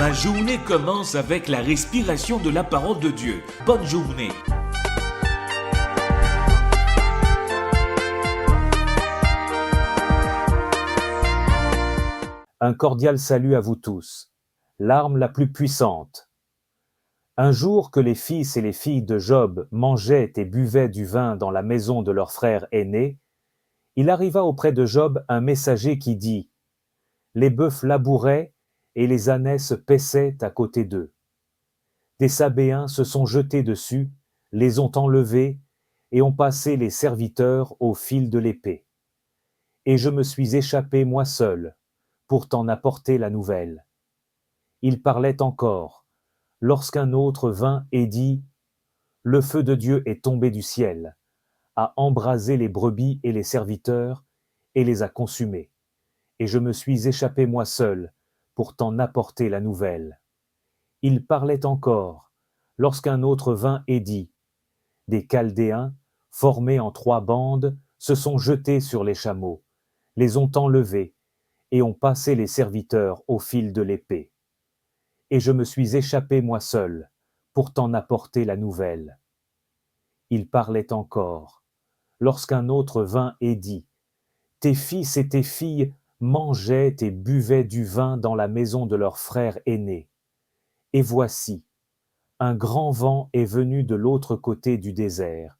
Ma journée commence avec la respiration de la parole de Dieu. Bonne journée. Un cordial salut à vous tous. L'arme la plus puissante. Un jour que les fils et les filles de Job mangeaient et buvaient du vin dans la maison de leur frère aîné, il arriva auprès de Job un messager qui dit : Les bœufs labouraient et les ânesses se paissaient à côté d'eux. Des Sabéens se sont jetés dessus, les ont enlevés et ont passé les serviteurs au fil de l'épée. Et je me suis échappé moi seul pour t'en apporter la nouvelle. Il parlait encore, lorsqu'un autre vint et dit : Le feu de Dieu est tombé du ciel, a embrasé les brebis et les serviteurs, et les a consumés. Et je me suis échappé moi seul, pour t'en apporter la nouvelle. Il parlait encore, lorsqu'un autre vint et dit : Des Chaldéens, formés en 3 bandes, se sont jetés sur les chameaux, les ont enlevés, et ont passé les serviteurs au fil de l'épée. Et je me suis échappé moi seul, pour t'en apporter la nouvelle. Il parlait encore, lorsqu'un autre vint et dit : Tes fils et tes filles mangeaient et buvaient du vin dans la maison de leur frère aîné. Et voici, un grand vent est venu de l'autre côté du désert,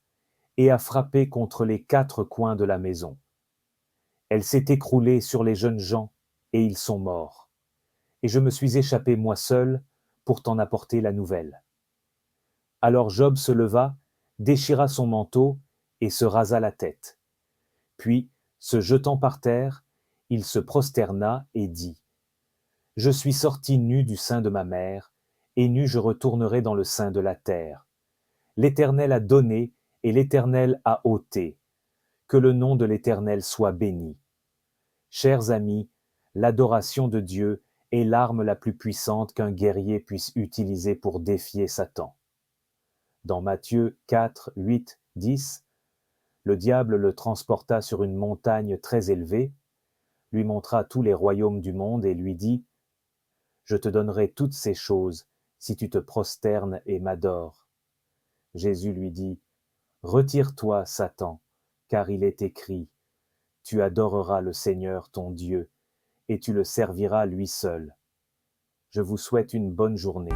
et a frappé contre les 4 coins de la maison. Elle s'est écroulée sur les jeunes gens, et ils sont morts. Et je me suis échappé moi seul, pour t'en apporter la nouvelle. Alors Job se leva, déchira son manteau, et se rasa la tête. Puis, se jetant par terre, il se prosterna et dit : Je suis sorti nu du sein de ma mère, et nu je retournerai dans le sein de la terre. L'Éternel a donné, et l'Éternel a ôté. Que le nom de l'Éternel soit béni. Chers amis, l'adoration de Dieu est l'arme la plus puissante qu'un guerrier puisse utiliser pour défier Satan. Dans Matthieu 4, 8, 10, le diable le transporta sur une montagne très élevée, lui montra tous les royaumes du monde et lui dit : Je te donnerai toutes ces choses si tu te prosternes et m'adores. Jésus lui dit : Retire-toi, Satan, car il est écrit : Tu adoreras le Seigneur ton Dieu, et tu le serviras lui seul. Je vous souhaite une bonne journée.